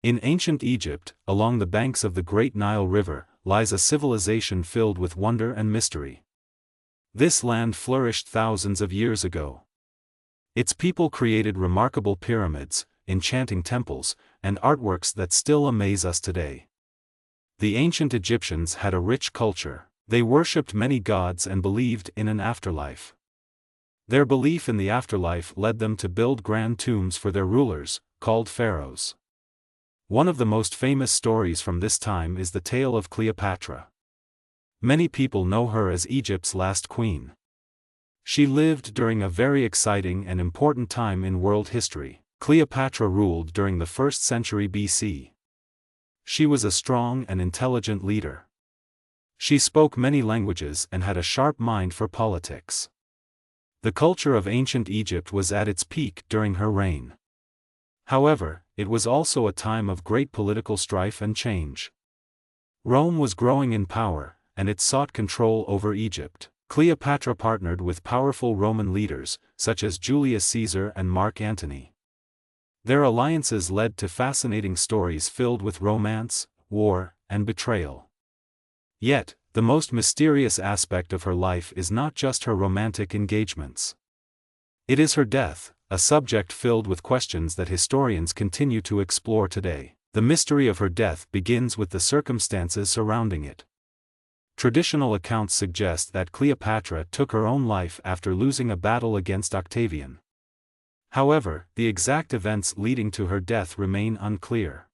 In ancient Egypt, along the banks of the Great Nile River, lies a civilization filled with wonder and mystery. This land flourished thousands of years ago. Its people created remarkable pyramids, enchanting temples, and artworks that still amaze us today. The ancient Egyptians had a rich culture. They worshipped many gods and believed in an afterlife. Their belief in the afterlife led them to build grand tombs for their rulers, called pharaohs. One of the most famous stories from this time is the tale of Cleopatra. Many people know her as Egypt's last queen. She lived during a very exciting and important time in world history. Cleopatra ruled during the 1st century BC. She was a strong and intelligent leader. She spoke many languages and had a sharp mind for politics. The culture of ancient Egypt was at its peak during her reign. However, it was also a time of great political strife and change. Rome was growing in power, and it sought control over Egypt. Cleopatra partnered with powerful Roman leaders, such as Julius Caesar and Mark Antony. Their alliances led to fascinating stories filled with romance, war, and betrayal. Yet, the most mysterious aspect of her life is not just her romantic engagements. It is her death, a subject filled with questions that historians continue to explore today. The mystery of her death begins with the circumstances surrounding it. Traditional accounts suggest that Cleopatra took her own life after losing a battle against Octavian. However, the exact events leading to her death remain unclear.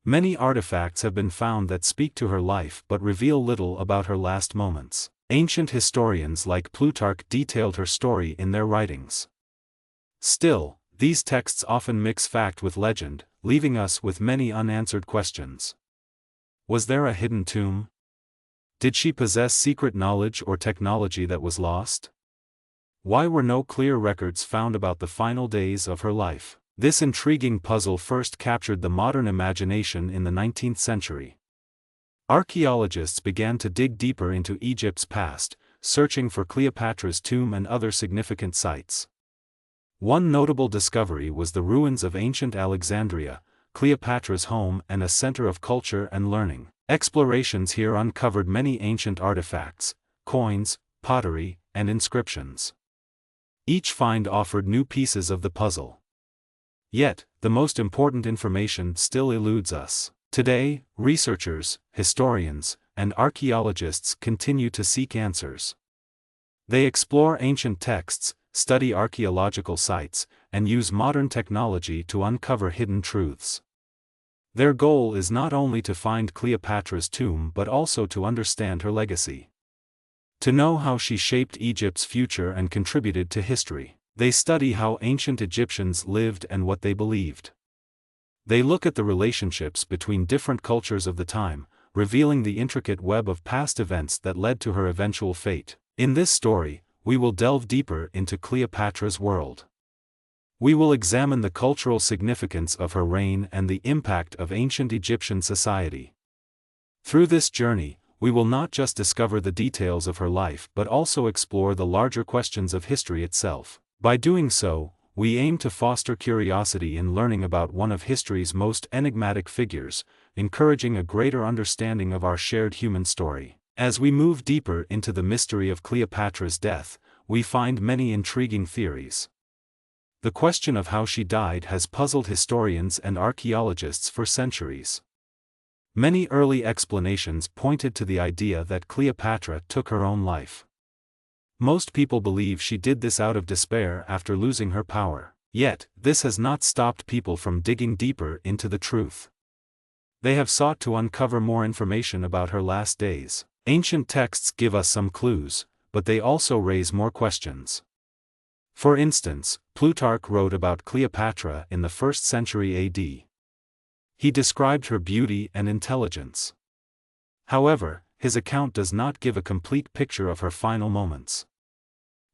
Many artifacts have been found that speak to her life but reveal little about her last moments. Ancient historians like Plutarch detailed her story in their writings. Still, these texts often mix fact with legend, leaving us with many unanswered questions. Was there a hidden tomb? Did she possess secret knowledge or technology that was lost? Why were no clear records found about the final days of her life? This intriguing puzzle first captured the modern imagination in the 19th century. Archaeologists began to dig deeper into Egypt's past, searching for Cleopatra's tomb and other significant sites. One notable discovery was the ruins of ancient Alexandria, Cleopatra's home and a center of culture and learning. Explorations here uncovered many ancient artifacts, coins, pottery, and inscriptions. Each find offered new pieces of the puzzle. Yet, the most important information still eludes us. Today, researchers, historians, and archaeologists continue to seek answers. They explore ancient texts, study archaeological sites, and use modern technology to uncover hidden truths. Their goal is not only to find Cleopatra's tomb but also to understand her legacy. To know how she shaped Egypt's future and contributed to history. They study how ancient Egyptians lived and what they believed. They look at the relationships between different cultures of the time, revealing the intricate web of past events that led to her eventual fate. In this story, we will delve deeper into Cleopatra's world. We will examine the cultural significance of her reign and the impact of ancient Egyptian society. Through this journey, we will not just discover the details of her life but also explore the larger questions of history itself. By doing so, we aim to foster curiosity in learning about one of history's most enigmatic figures, encouraging a greater understanding of our shared human story. As we move deeper into the mystery of Cleopatra's death, we find many intriguing theories. The question of how she died has puzzled historians and archaeologists for centuries. Many early explanations pointed to the idea that Cleopatra took her own life. Most people believe she did this out of despair after losing her power. Yet, this has not stopped people from digging deeper into the truth. They have sought to uncover more information about her last days. Ancient texts give us some clues, but they also raise more questions. For instance, Plutarch wrote about Cleopatra in the 1st century AD. He described her beauty and intelligence. However, his account does not give a complete picture of her final moments.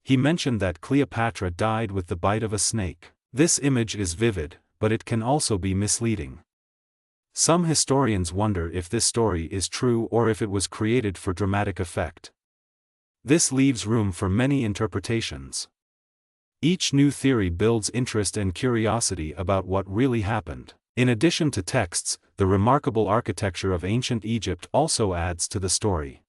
He mentioned that Cleopatra died with the bite of a snake. This image is vivid, but it can also be misleading. Some historians wonder if this story is true or if it was created for dramatic effect. This leaves room for many interpretations. Each new theory builds interest and curiosity about what really happened. In addition to texts, the remarkable architecture of ancient Egypt also adds to the story.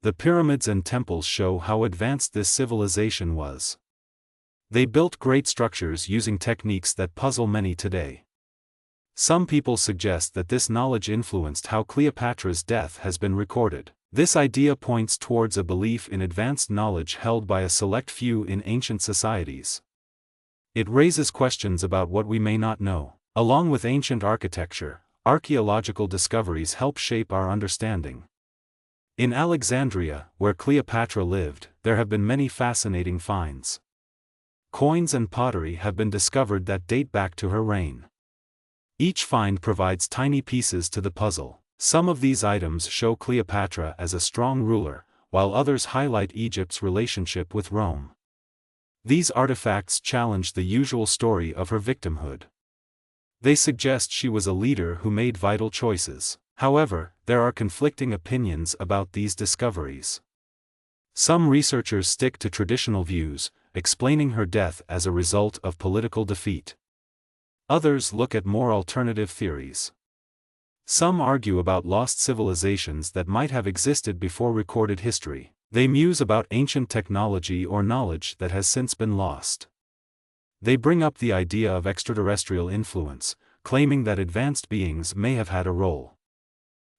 The pyramids and temples show how advanced this civilization was. They built great structures using techniques that puzzle many today. Some people suggest that this knowledge influenced how Cleopatra's death has been recorded. This idea points towards a belief in advanced knowledge held by a select few in ancient societies. It raises questions about what we may not know. Along with ancient architecture, archaeological discoveries help shape our understanding. In Alexandria, where Cleopatra lived, there have been many fascinating finds. Coins and pottery have been discovered that date back to her reign. Each find provides tiny pieces to the puzzle. Some of these items show Cleopatra as a strong ruler, while others highlight Egypt's relationship with Rome. These artifacts challenge the usual story of her victimhood. They suggest she was a leader who made vital choices. However, there are conflicting opinions about these discoveries. Some researchers stick to traditional views, explaining her death as a result of political defeat. Others look at more alternative theories. Some argue about lost civilizations that might have existed before recorded history. They muse about ancient technology or knowledge that has since been lost. They bring up the idea of extraterrestrial influence, claiming that advanced beings may have had a role.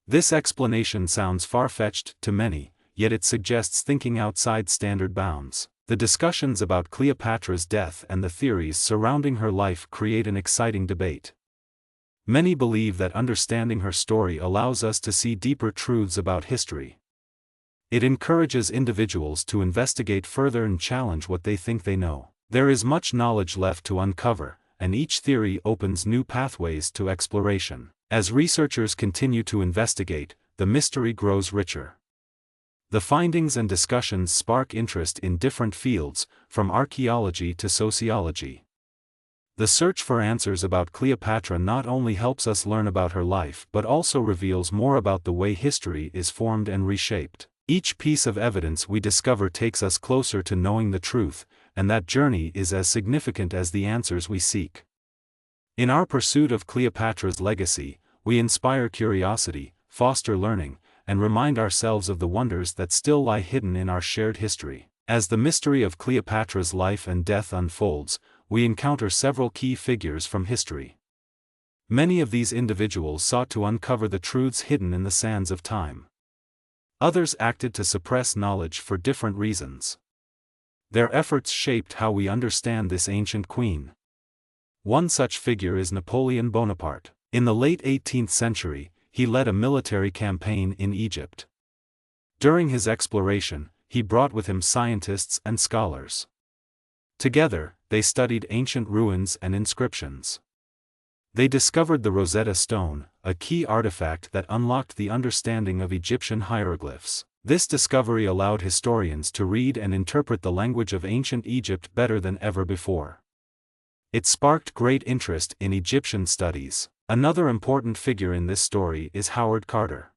This explanation sounds far-fetched to many, yet it suggests thinking outside standard bounds. The discussions about Cleopatra's death and the theories surrounding her life create an exciting debate. Many believe that understanding her story allows us to see deeper truths about history. It encourages individuals to investigate further and challenge what they think they know. There is much knowledge left to uncover, and each theory opens new pathways to exploration. As researchers continue to investigate, the mystery grows richer. The findings and discussions spark interest in different fields, from archaeology to sociology. The search for answers about Cleopatra not only helps us learn about her life but also reveals more about the way history is formed and reshaped. Each piece of evidence we discover takes us closer to knowing the truth, and that journey is as significant as the answers we seek. In our pursuit of Cleopatra's legacy, we inspire curiosity, foster learning, and remind ourselves of the wonders that still lie hidden in our shared history. As the mystery of Cleopatra's life and death unfolds, we encounter several key figures from history. Many of these individuals sought to uncover the truths hidden in the sands of time. Others acted to suppress knowledge for different reasons. Their efforts shaped how we understand this ancient queen. One such figure is Napoleon Bonaparte. In the late 18th century, he led a military campaign in Egypt. During his exploration, he brought with him scientists and scholars. Together, they studied ancient ruins and inscriptions. They discovered the Rosetta Stone, a key artifact that unlocked the understanding of Egyptian hieroglyphs. This discovery allowed historians to read and interpret the language of ancient Egypt better than ever before. It sparked great interest in Egyptian studies. Another important figure in this story is Howard Carter.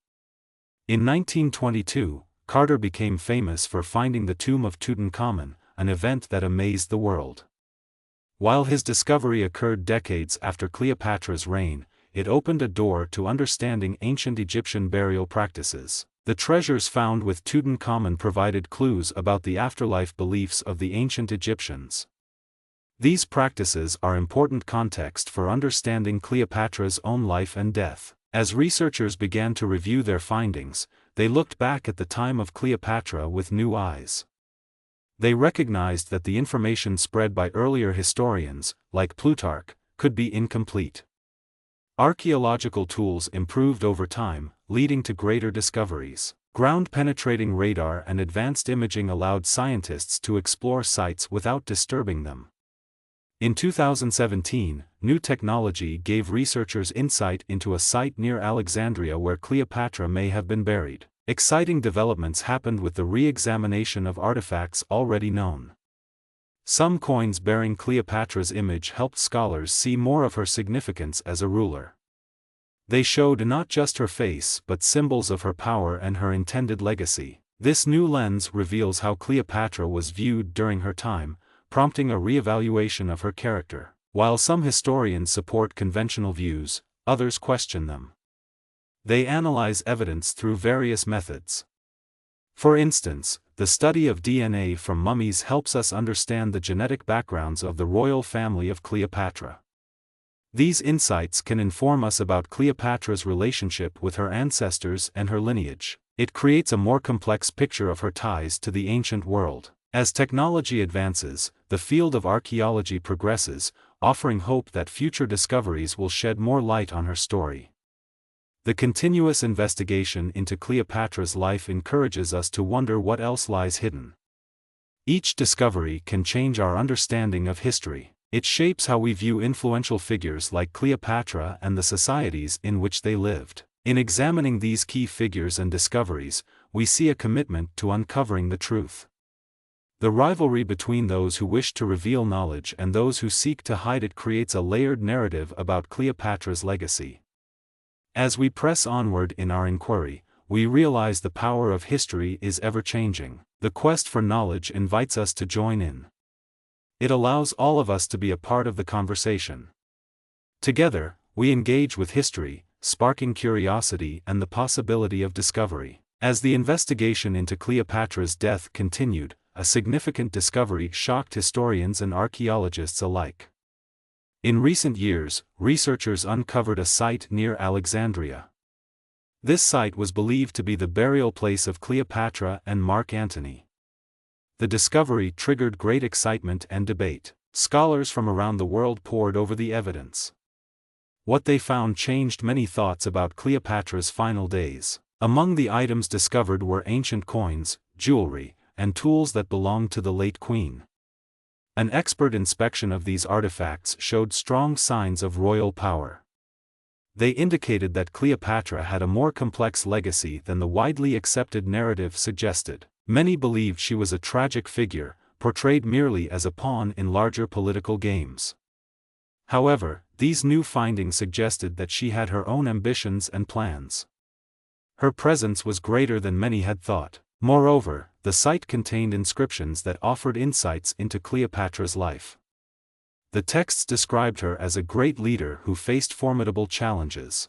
In 1922, Carter became famous for finding the tomb of Tutankhamun, an event that amazed the world. While his discovery occurred decades after Cleopatra's reign, it opened a door to understanding ancient Egyptian burial practices. The treasures found with Tutankhamun provided clues about the afterlife beliefs of the ancient Egyptians. These practices are important context for understanding Cleopatra's own life and death. As researchers began to review their findings, they looked back at the time of Cleopatra with new eyes. They recognized that the information spread by earlier historians, like Plutarch, could be incomplete. Archaeological tools improved over time, leading to greater discoveries. Ground-penetrating radar and advanced imaging allowed scientists to explore sites without disturbing them. In 2017, new technology gave researchers insight into a site near Alexandria where Cleopatra may have been buried. Exciting developments happened with the re-examination of artifacts already known. Some coins bearing Cleopatra's image helped scholars see more of her significance as a ruler. They showed not just her face but symbols of her power and her intended legacy. This new lens reveals how Cleopatra was viewed during her time, prompting a re-evaluation of her character. While some historians support conventional views, others question them. They analyze evidence through various methods. For instance, the study of DNA from mummies helps us understand the genetic backgrounds of the royal family of Cleopatra. These insights can inform us about Cleopatra's relationship with her ancestors and her lineage. It creates a more complex picture of her ties to the ancient world. As technology advances, the field of archaeology progresses, offering hope that future discoveries will shed more light on her story. The continuous investigation into Cleopatra's life encourages us to wonder what else lies hidden. Each discovery can change our understanding of history. It shapes how we view influential figures like Cleopatra and the societies in which they lived. In examining these key figures and discoveries, we see a commitment to uncovering the truth. The rivalry between those who wish to reveal knowledge and those who seek to hide it creates a layered narrative about Cleopatra's legacy. As we press onward in our inquiry, we realize the power of history is ever-changing. The quest for knowledge invites us to join in. It allows all of us to be a part of the conversation. Together, we engage with history, sparking curiosity and the possibility of discovery. As the investigation into Cleopatra's death continued, a significant discovery shocked historians and archaeologists alike. In recent years, researchers uncovered a site near Alexandria. This site was believed to be the burial place of Cleopatra and Mark Antony. The discovery triggered great excitement and debate. Scholars from around the world pored over the evidence. What they found changed many thoughts about Cleopatra's final days. Among the items discovered were ancient coins, jewelry, and tools that belonged to the late queen. An expert inspection of these artifacts showed strong signs of royal power. They indicated that Cleopatra had a more complex legacy than the widely accepted narrative suggested. Many believed she was a tragic figure, portrayed merely as a pawn in larger political games. However, these new findings suggested that she had her own ambitions and plans. Her presence was greater than many had thought. Moreover, the site contained inscriptions that offered insights into Cleopatra's life. The texts described her as a great leader who faced formidable challenges.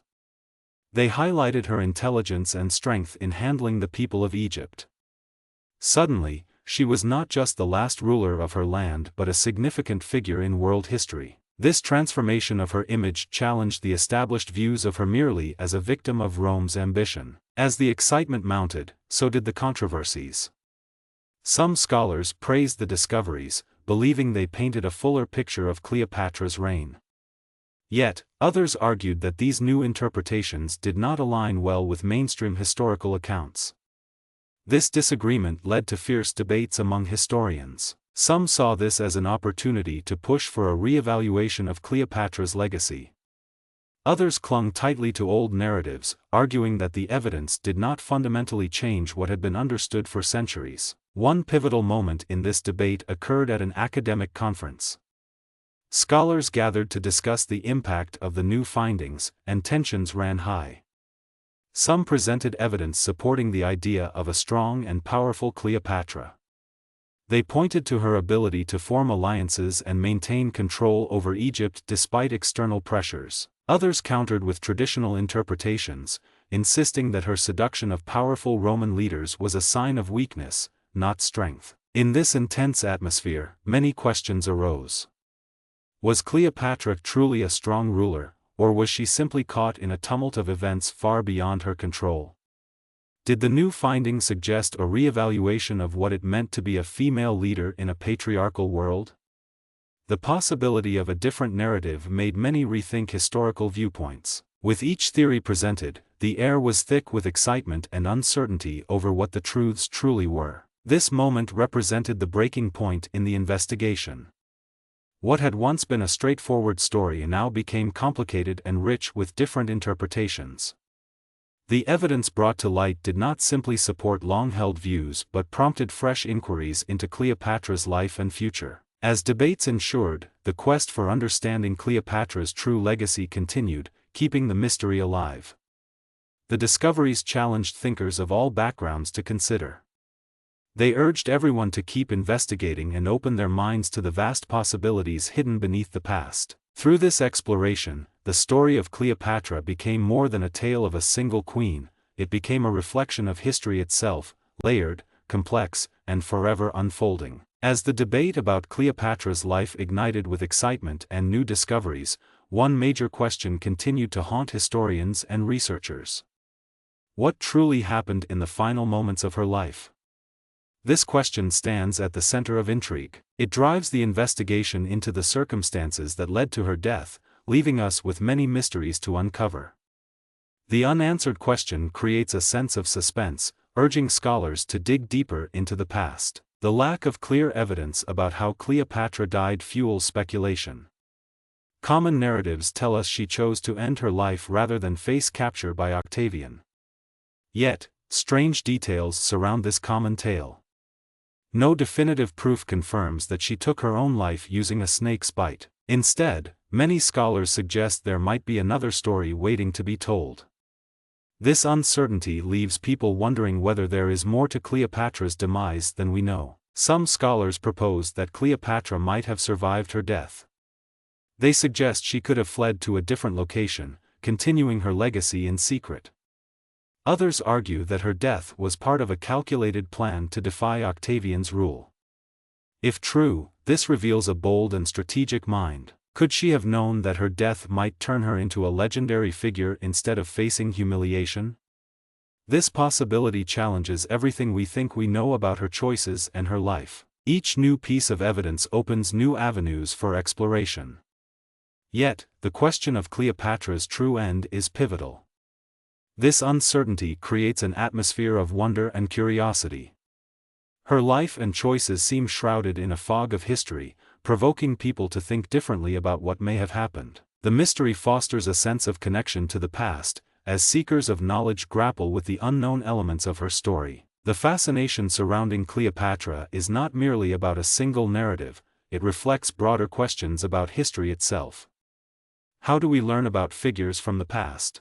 They highlighted her intelligence and strength in handling the people of Egypt. Suddenly, she was not just the last ruler of her land but a significant figure in world history. This transformation of her image challenged the established views of her merely as a victim of Rome's ambition. As the excitement mounted, so did the controversies. Some scholars praised the discoveries, believing they painted a fuller picture of Cleopatra's reign. Yet, others argued that these new interpretations did not align well with mainstream historical accounts. This disagreement led to fierce debates among historians. Some saw this as an opportunity to push for a re-evaluation of Cleopatra's legacy. Others clung tightly to old narratives, arguing that the evidence did not fundamentally change what had been understood for centuries. One pivotal moment in this debate occurred at an academic conference. Scholars gathered to discuss the impact of the new findings, and tensions ran high. Some presented evidence supporting the idea of a strong and powerful Cleopatra. They pointed to her ability to form alliances and maintain control over Egypt despite external pressures. Others countered with traditional interpretations, insisting that her seduction of powerful Roman leaders was a sign of weakness, not strength. In this intense atmosphere, many questions arose. Was Cleopatra truly a strong ruler, or was she simply caught in a tumult of events far beyond her control? Did the new findings suggest a re-evaluation of what it meant to be a female leader in a patriarchal world? The possibility of a different narrative made many rethink historical viewpoints. With each theory presented, the air was thick with excitement and uncertainty over what the truths truly were. This moment represented the breaking point in the investigation. What had once been a straightforward story now became complicated and rich with different interpretations. The evidence brought to light did not simply support long-held views but prompted fresh inquiries into Cleopatra's life and future. As debates ensured, the quest for understanding Cleopatra's true legacy continued, keeping the mystery alive. The discoveries challenged thinkers of all backgrounds to consider. They urged everyone to keep investigating and open their minds to the vast possibilities hidden beneath the past. Through this exploration, the story of Cleopatra became more than a tale of a single queen. It became a reflection of history itself, layered, complex, and forever unfolding. As the debate about Cleopatra's life ignited with excitement and new discoveries, one major question continued to haunt historians and researchers. What truly happened in the final moments of her life? This question stands at the center of intrigue. It drives the investigation into the circumstances that led to her death, leaving us with many mysteries to uncover. The unanswered question creates a sense of suspense, urging scholars to dig deeper into the past. The lack of clear evidence about how Cleopatra died fuels speculation. Common narratives tell us she chose to end her life rather than face capture by Octavian. Yet, strange details surround this common tale. No definitive proof confirms that she took her own life using a snake's bite. Instead, many scholars suggest there might be another story waiting to be told. This uncertainty leaves people wondering whether there is more to Cleopatra's demise than we know. Some scholars propose that Cleopatra might have survived her death. They suggest she could have fled to a different location, continuing her legacy in secret. Others argue that her death was part of a calculated plan to defy Octavian's rule. If true, this reveals a bold and strategic mind. Could she have known that her death might turn her into a legendary figure instead of facing humiliation? This possibility challenges everything we think we know about her choices and her life. Each new piece of evidence opens new avenues for exploration. Yet, the question of Cleopatra's true end is pivotal. This uncertainty creates an atmosphere of wonder and curiosity. Her life and choices seem shrouded in a fog of history, provoking people to think differently about what may have happened. The mystery fosters a sense of connection to the past, as seekers of knowledge grapple with the unknown elements of her story. The fascination surrounding Cleopatra is not merely about a single narrative, it reflects broader questions about history itself. How do we learn about figures from the past?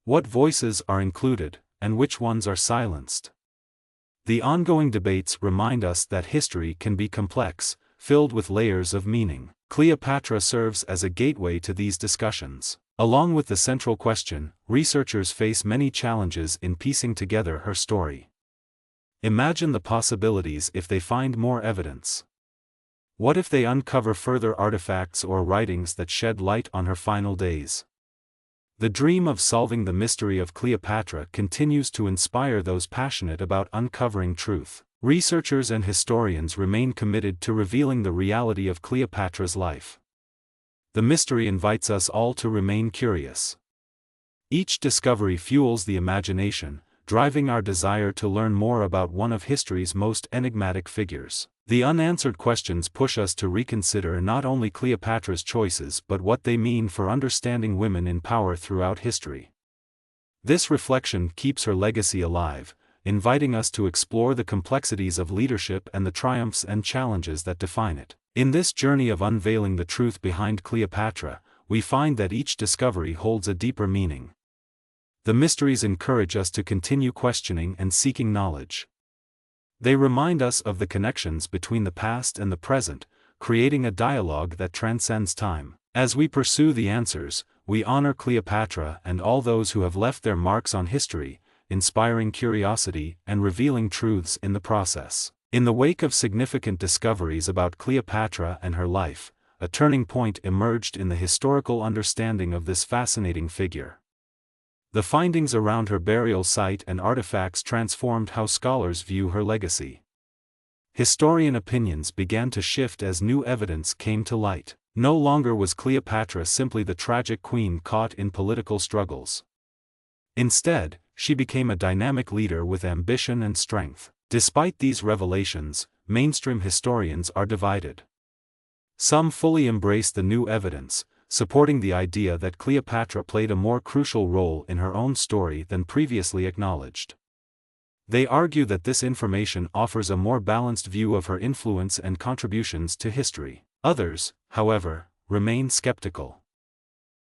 What voices are included, and which ones are silenced? The ongoing debates remind us that history can be complex, filled with layers of meaning. Cleopatra serves as a gateway to these discussions. Along with the central question, researchers face many challenges in piecing together her story. Imagine the possibilities if they find more evidence. What if they uncover further artifacts or writings that shed light on her final days? The dream of solving the mystery of Cleopatra continues to inspire those passionate about uncovering truth. Researchers and historians remain committed to revealing the reality of Cleopatra's life. The mystery invites us all to remain curious. Each discovery fuels the imagination, driving our desire to learn more about one of history's most enigmatic figures. The unanswered questions push us to reconsider not only Cleopatra's choices but what they mean for understanding women in power throughout history. This reflection keeps her legacy alive, inviting us to explore the complexities of leadership and the triumphs and challenges that define it. In this journey of unveiling the truth behind Cleopatra, we find that each discovery holds a deeper meaning. The mysteries encourage us to continue questioning and seeking knowledge. They remind us of the connections between the past and the present, creating a dialogue that transcends time. As we pursue the answers, we honor Cleopatra and all those who have left their marks on history, inspiring curiosity and revealing truths in the process. In the wake of significant discoveries about Cleopatra and her life, a turning point emerged in the historical understanding of this fascinating figure. The findings around her burial site and artifacts transformed how scholars view her legacy. Historian opinions began to shift as new evidence came to light. No longer was Cleopatra simply the tragic queen caught in political struggles. Instead, she became a dynamic leader with ambition and strength. Despite these revelations, mainstream historians are divided. Some fully embrace the new evidence, supporting the idea that Cleopatra played a more crucial role in her own story than previously acknowledged. They argue that this information offers a more balanced view of her influence and contributions to history. Others, however, remain skeptical.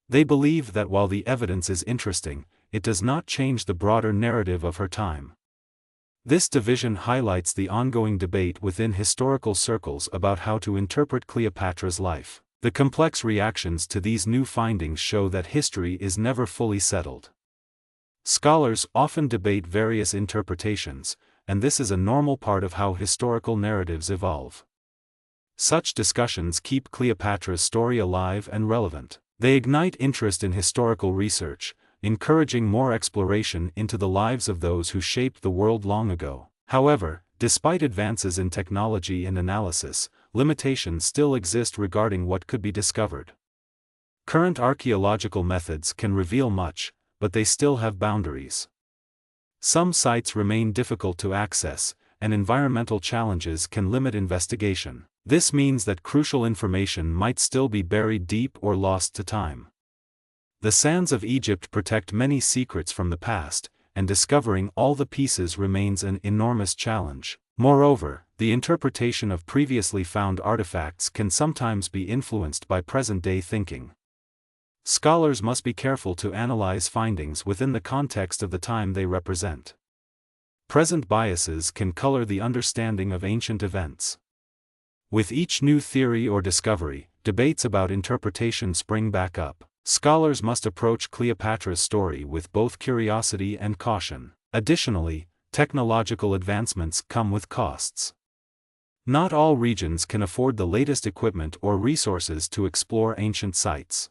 They believe that while the evidence is interesting, it does not change the broader narrative of her time. This division highlights the ongoing debate within historical circles about how to interpret Cleopatra's life. The complex reactions to these new findings show that history is never fully settled. Scholars often debate various interpretations, and this is a normal part of how historical narratives evolve. Such discussions keep Cleopatra's story alive and relevant. They ignite interest in historical research, encouraging more exploration into the lives of those who shaped the world long ago. However, despite advances in technology and analysis, limitations still exist regarding what could be discovered. Current archaeological methods can reveal much, but they still have boundaries. Some sites remain difficult to access, and environmental challenges can limit investigation. This means that crucial information might still be buried deep or lost to time. The sands of Egypt protect many secrets from the past, and discovering all the pieces remains an enormous challenge. Moreover, the interpretation of previously found artifacts can sometimes be influenced by present-day thinking. Scholars must be careful to analyze findings within the context of the time they represent. Present biases can color the understanding of ancient events. With each new theory or discovery, debates about interpretation spring back up. Scholars must approach Cleopatra's story with both curiosity and caution. Additionally, technological advancements come with costs. Not all regions can afford the latest equipment or resources to explore ancient sites.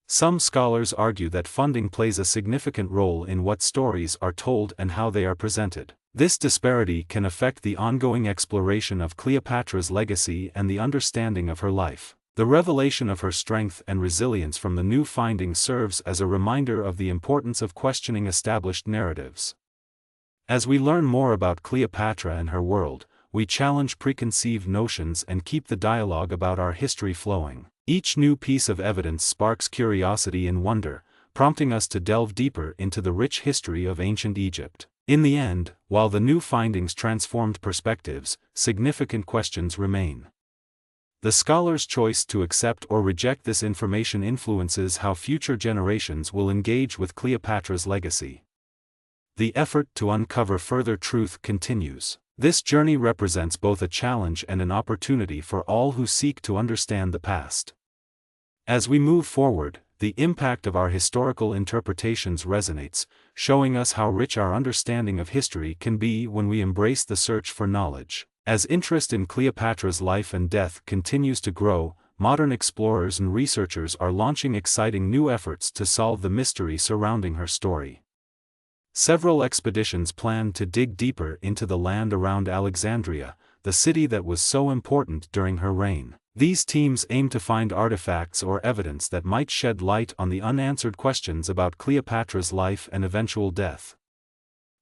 Some scholars argue that funding plays a significant role in what stories are told and how they are presented. This disparity can affect the ongoing exploration of Cleopatra's legacy and the understanding of her life. The revelation of her strength and resilience from the new findings serves as a reminder of the importance of questioning established narratives. As we learn more about Cleopatra and her world, we challenge preconceived notions and keep the dialogue about our history flowing. Each new piece of evidence sparks curiosity and wonder, prompting us to delve deeper into the rich history of ancient Egypt. In the end, while the new findings transformed perspectives, significant questions remain. The scholar's choice to accept or reject this information influences how future generations will engage with Cleopatra's legacy. The effort to uncover further truth continues. This journey represents both a challenge and an opportunity for all who seek to understand the past. As we move forward, the impact of our historical interpretations resonates, showing us how rich our understanding of history can be when we embrace the search for knowledge. As interest in Cleopatra's life and death continues to grow, modern explorers and researchers are launching exciting new efforts to solve the mystery surrounding her story. Several expeditions plan to dig deeper into the land around Alexandria, the city that was so important during her reign. These teams aim to find artifacts or evidence that might shed light on the unanswered questions about Cleopatra's life and eventual death.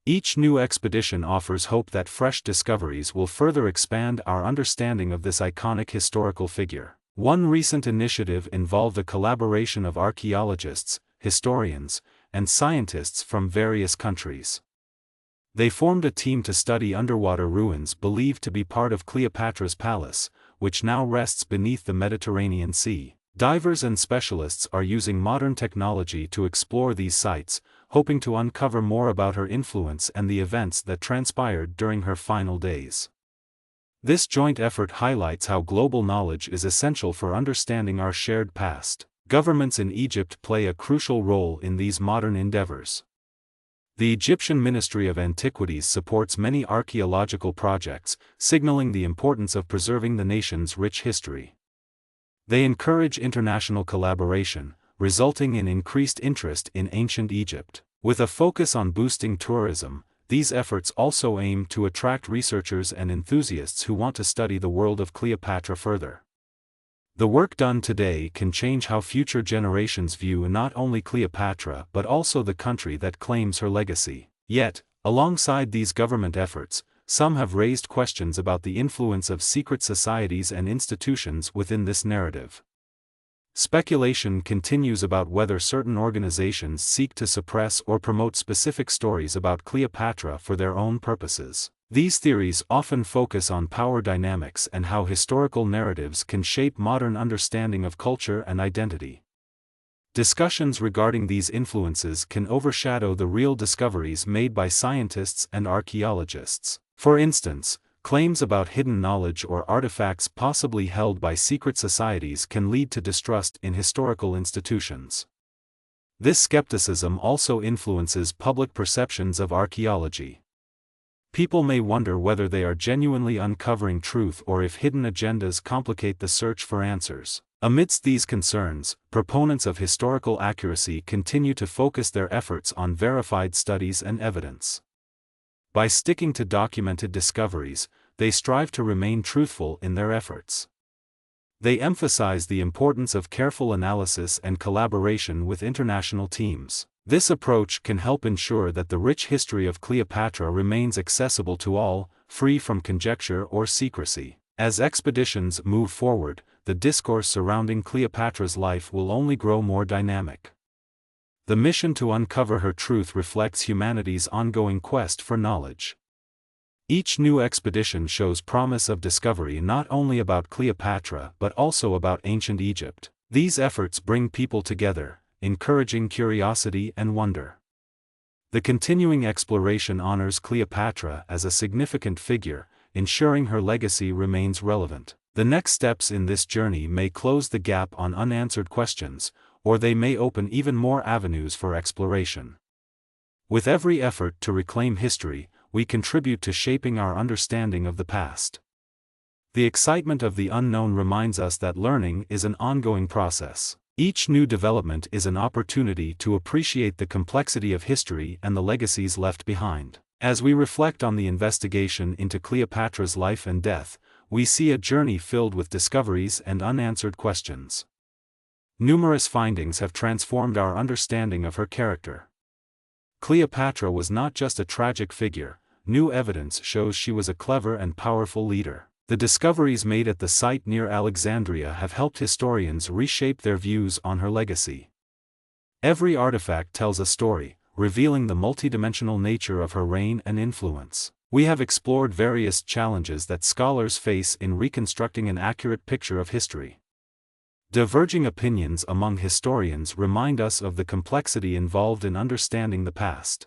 Each new expedition offers hope that fresh discoveries will further expand our understanding of this iconic historical figure. One recent initiative involved a collaboration of archaeologists, historians, and scientists from various countries. They formed a team to study underwater ruins believed to be part of Cleopatra's palace, which now rests beneath the Mediterranean Sea. Divers and specialists are using modern technology to explore these sites, hoping to uncover more about her influence and the events that transpired during her final days. This joint effort highlights how global knowledge is essential for understanding our shared past. Governments in Egypt play a crucial role in these modern endeavors. The Egyptian Ministry of Antiquities supports many archaeological projects, signaling the importance of preserving the nation's rich history. They encourage international collaboration, resulting in increased interest in ancient Egypt. With a focus on boosting tourism, these efforts also aim to attract researchers and enthusiasts who want to study the world of Cleopatra further. The work done today can change how future generations view not only Cleopatra but also the country that claims her legacy. Yet, alongside these government efforts, some have raised questions about the influence of secret societies and institutions within this narrative. Speculation continues about whether certain organizations seek to suppress or promote specific stories about Cleopatra for their own purposes. These theories often focus on power dynamics and how historical narratives can shape modern understanding of culture and identity. discussions regarding these influences can overshadow the real discoveries made by scientists and archaeologists. For instance, claims about hidden knowledge or artifacts possibly held by secret societies can lead to distrust in historical institutions. This skepticism also influences public perceptions of archaeology. People may wonder whether they are genuinely uncovering truth or if hidden agendas complicate the search for answers. Amidst these concerns, proponents of historical accuracy continue to focus their efforts on verified studies and evidence. By sticking to documented discoveries, they strive to remain truthful in their efforts. They emphasize the importance of careful analysis and collaboration with international teams. This approach can help ensure that the rich history of Cleopatra remains accessible to all, free from conjecture or secrecy. As expeditions move forward, the discourse surrounding Cleopatra's life will only grow more dynamic. The mission to uncover her truth reflects humanity's ongoing quest for knowledge. Each new expedition shows promise of discovery not only about Cleopatra but also about ancient Egypt. These efforts bring people together, encouraging curiosity and wonder. The continuing exploration honors Cleopatra as a significant figure, ensuring her legacy remains relevant. The next steps in this journey may close the gap on unanswered questions, or they may open even more avenues for exploration. With every effort to reclaim history, we contribute to shaping our understanding of the past. The excitement of the unknown reminds us that learning is an ongoing process. Each new development is an opportunity to appreciate the complexity of history and the legacies left behind. As we reflect on the investigation into Cleopatra's life and death, we see a journey filled with discoveries and unanswered questions. Numerous findings have transformed our understanding of her character. Cleopatra was not just a tragic figure, new evidence shows she was a clever and powerful leader. The discoveries made at the site near Alexandria have helped historians reshape their views on her legacy. Every artifact tells a story, revealing the multidimensional nature of her reign and influence. We have explored various challenges that scholars face in reconstructing an accurate picture of history. Diverging opinions among historians remind us of the complexity involved in understanding the past.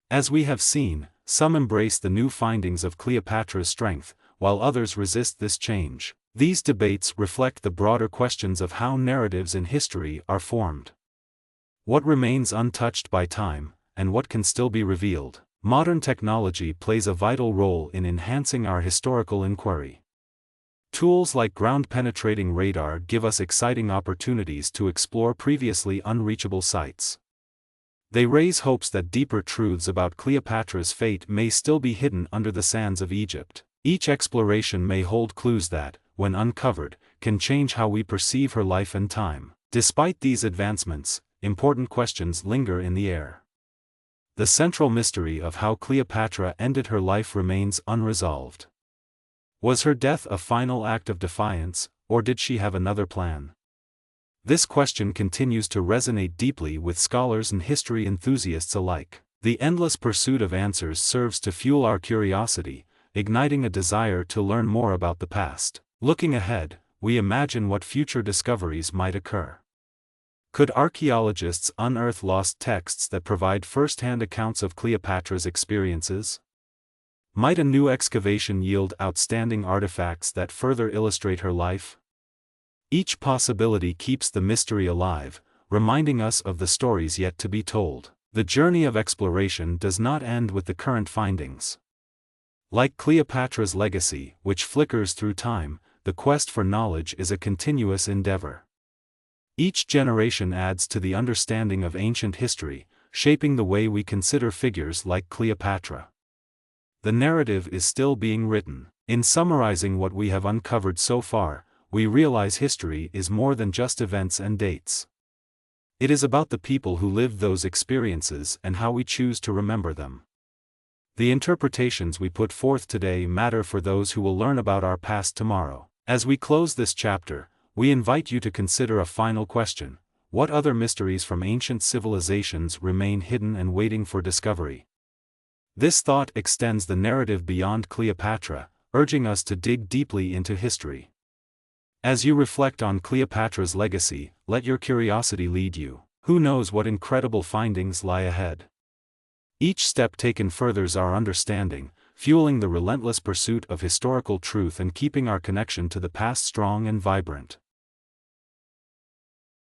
As we have seen, some embrace the new findings of Cleopatra's strength, while others resist this change. These debates reflect the broader questions of how narratives in history are formed. What remains untouched by time, and what can still be revealed? Modern technology plays a vital role in enhancing our historical inquiry. Tools like ground-penetrating radar give us exciting opportunities to explore previously unreachable sites. They raise hopes that deeper truths about Cleopatra's fate may still be hidden under the sands of Egypt. Each exploration may hold clues that, when uncovered, can change how we perceive her life and time. Despite these advancements, important questions linger in the air. The central mystery of how Cleopatra ended her life remains unresolved. Was her death a final act of defiance, or did she have another plan? This question continues to resonate deeply with scholars and history enthusiasts alike. The endless pursuit of answers serves to fuel our curiosity, igniting a desire to learn more about the past. Looking ahead, we imagine what future discoveries might occur. Could archaeologists unearth lost texts that provide first-hand accounts of Cleopatra's experiences? Might a new excavation yield outstanding artifacts that further illustrate her life? Each possibility keeps the mystery alive, reminding us of the stories yet to be told. The journey of exploration does not end with the current findings. Like Cleopatra's legacy, which flickers through time, the quest for knowledge is a continuous endeavor. Each generation adds to the understanding of ancient history, shaping the way we consider figures like Cleopatra. The narrative is still being written. In summarizing what we have uncovered so far, we realize history is more than just events and dates. It is about the people who lived those experiences and how we choose to remember them. The interpretations we put forth today matter for those who will learn about our past tomorrow. As we close this chapter, we invite you to consider a final question: what other mysteries from ancient civilizations remain hidden and waiting for discovery? This thought extends the narrative beyond Cleopatra, urging us to dig deeply into history. As you reflect on Cleopatra's legacy, let your curiosity lead you. Who knows what incredible findings lie ahead? Each step taken furthers our understanding, fueling the relentless pursuit of historical truth and keeping our connection to the past strong and vibrant.